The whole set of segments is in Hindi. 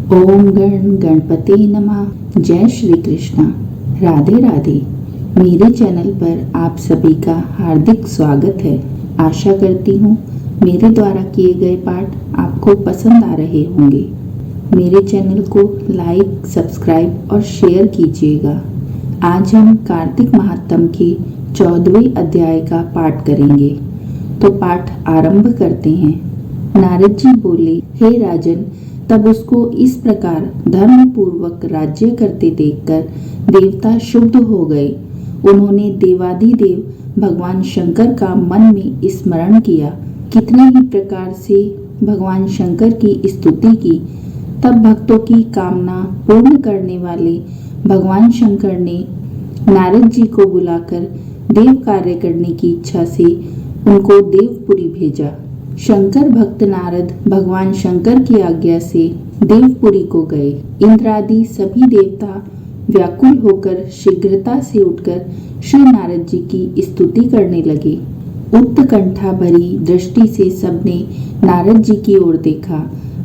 ओम गण गणपते नमः। जय श्री कृष्णा। राधे राधे। मेरे चैनल पर आप सभी का हार्दिक स्वागत है। आशा करती हूँ मेरे द्वारा किए गए पाठ आपको पसंद आ रहे होंगे। मेरे चैनल को लाइक, सब्सक्राइब और शेयर कीजिएगा। आज हम कार्तिक महात्म के 14वें अध्याय का पाठ करेंगे। तो पाठ आरंभ करते हैं। नारद जी बोले, हे राजन, तब उसको इस प्रकार धर्म पूर्वक राज्य करते देखकर देवता शुद्ध हो गए। उन्होंने देवाधिदेव भगवान शंकर का मन में स्मरण किया। कितने ही प्रकार से भगवान शंकर की स्तुति की। तब भक्तों की कामना पूर्ण करने वाले भगवान शंकर ने नारद जी को बुलाकर देव कार्य करने की इच्छा से उनको देवपुरी भेजा। शंकर भक्त नारद भगवान शंकर की आज्ञा से देवपुरी को गए। इंद्र आदि सभी देवता व्याकुल होकर शीघ्रता से उठकर श्री नारद जी की स्तुति करने लगे। उत्कंठा भरी दृष्टि से सबने नारद जी की ओर देखा।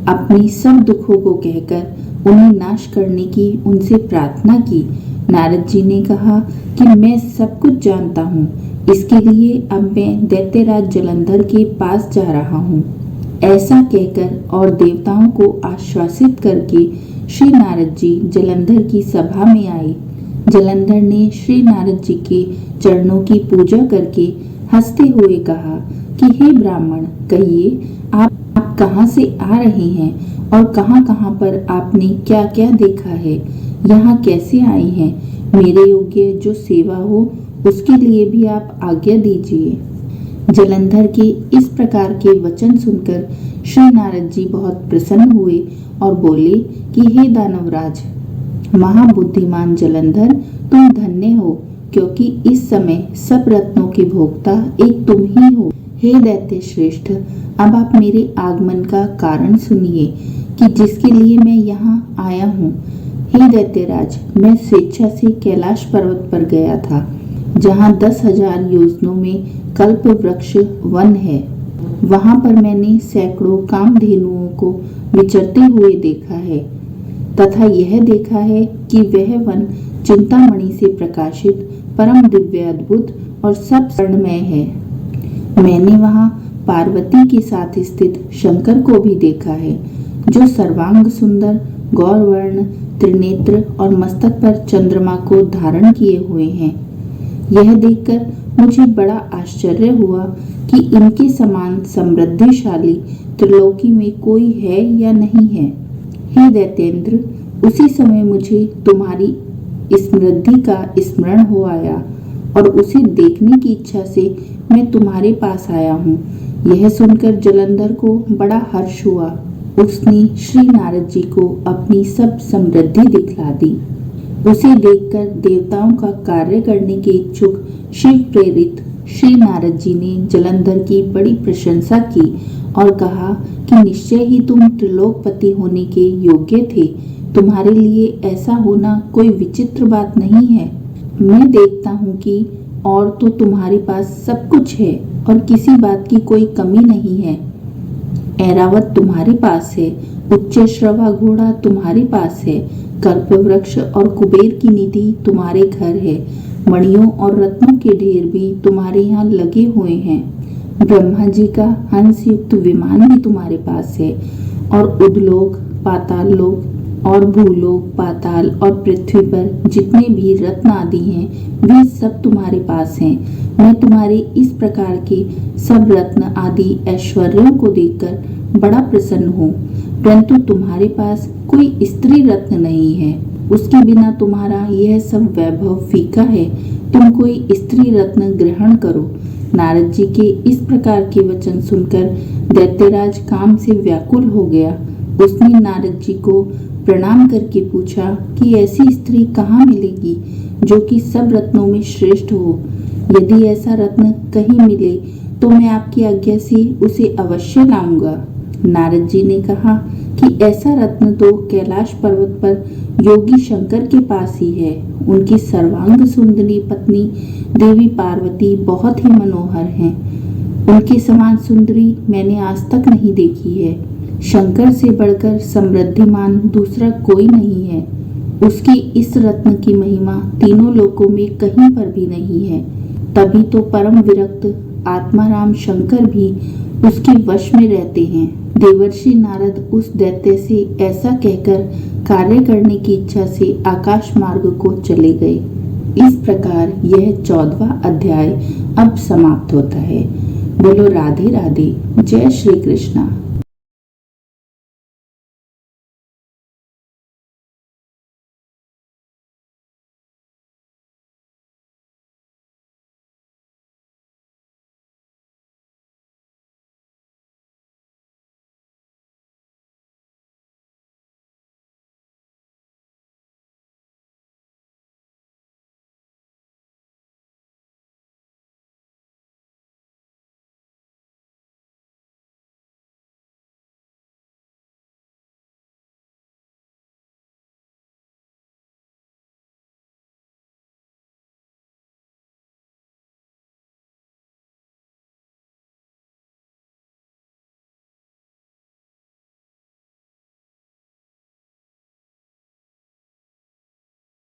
अपनी सब दुखों को कहकर उन्हें नाश करने की उनसे प्रार्थना की। नारद जी ने कहा कि मैं सब कुछ जानता हूँ। इसके लिए अब मैं दैत्यराज जलंधर के पास जा रहा हूँ। ऐसा कहकर और देवताओं को आश्वासित करके श्री नारद जी जलंधर की सभा में आए। जलंधर ने श्री नारद जी के चरणों की पूजा करके हंसते हुए कहा कि हे ब्राह्मण, कहिए आप कहाँ से आ रहे हैं और कहाँ कहाँ पर आपने क्या क्या देखा है, यहाँ कैसे आए हैं। मेरे योग्य जो सेवा हो उसके लिए भी आप आज्ञा दीजिए। जलंधर के इस प्रकार के वचन सुनकर श्री नारद जी बहुत प्रसन्न हुए और बोले कि हे दानवराज, महाबुद्धिमान जलंधर, तुम धन्य हो, क्योंकि इस समय सब रत्नों के भोक्ता एक तुम ही हो। हे दैत्य श्रेष्ठ, अब आप मेरे आगमन का कारण सुनिए कि जिसके लिए मैं यहाँ आया हूँ। हे दैत्यराज, मैं स्वेच्छा से कैलाश पर्वत पर गया था, जहाँ 10,000 योजनों में कल्प वृक्ष वन है। वहां पर मैंने सैकड़ों कामधेनुओं को विचरते हुए देखा है तथा यह देखा है कि वह वन चिंतामणि से प्रकाशित परम दिव्य अद्भुत और सब स्वर्णमय है। मैंने वहां पार्वती के साथ स्थित शंकर को भी देखा है, जो सर्वांग सुंदर, गौरवर्ण, त्रिनेत्र और मस्तक पर चंद्रमा को धारण किए हुए हैं। यह देखकर मुझे बड़ा आश्चर्य हुआ कि इनके समान समृद्धिशाली त्रिलोकी में कोई है या नहीं है। हे दैत्येंद्र, उसी समय मुझे तुम्हारी समृद्धि का स्मरण हो आया और उसे देखने की इच्छा से मैं तुम्हारे पास आया हूँ। यह सुनकर जलंधर को बड़ा हर्ष हुआ। उसने श्री नारद जी को अपनी सब समृद्धि दिखला दी। उसे देखकर देवताओं का कार्य करने के इच्छुक शिव प्रेरित श्री नारद जी ने जलंधर की बड़ी प्रशंसा की और कहा कि निश्चय ही तुम त्रिलोकपति होने के योग्य थे। तुम्हारे लिए ऐसा होना कोई विचित्र बात नहीं है। मैं देखता हूँ कि और तो तुम्हारे पास सब कुछ है और किसी बात की कोई कमी नहीं है। ऐरावत तुम्हारे पास है, उच्च श्रवा घोड़ा तुम्हारे पास है, कल्प वृक्ष और कुबेर की निधि तुम्हारे घर है, मणियों और रत्नों के ढेर भी तुम्हारे यहाँ लगे हुए हैं। ब्रह्मा जी का हंस युक्त विमान भी तुम्हारे पास है और उद्लोक, पाताल लोक और भूलोक, पाताल और पृथ्वी पर जितने भी रत्न आदि हैं वे सब तुम्हारे पास हैं। मैं तुम्हारे इस प्रकार के सब रत्न आदि ऐश्वर्यों को देखकर बड़ा प्रसन्न हूँ, परंतु तुम्हारे पास कोई स्त्री रत्न नहीं है। उसके बिना तुम्हारा यह सब वैभव फीका है। तुम कोई स्त्री रत्न ग्रहण करो। नारद जी के इस प्रकार के वचन सुनकर दैत्यराज काम से व्याकुल हो गया। उसने नारद जी को प्रणाम करके पूछा कि ऐसी स्त्री कहाँ मिलेगी जो कि सब रत्नों में श्रेष्ठ हो। यदि ऐसा रत्न कहीं मिले तो मैं आपकी आज्ञा से उसे अवश्य लाऊंगा। नारद जी ने कहा कि ऐसा रत्न तो कैलाश पर्वत पर योगी शंकर के पास ही है। उनकी सर्वांग सुंदरी पत्नी देवी पार्वती बहुत ही मनोहर हैं। उनके समान सुंदरी मैंने आज तक नहीं देखी है। शंकर से बढ़कर समृद्धिमान दूसरा कोई नहीं है। उसकी इस रत्न की महिमा तीनों लोकों में कहीं पर भी नहीं है। तभी तो परम विरक्त आत्माराम शंकर भी उसके वश में रहते हैं। देवर्षि नारद उस दैत्य से ऐसा कहकर कार्य करने की इच्छा से आकाश मार्ग को चले गए। इस प्रकार यह 14वां अध्याय अब समाप्त होता है। बोलो राधे राधे। जय श्री कृष्णा।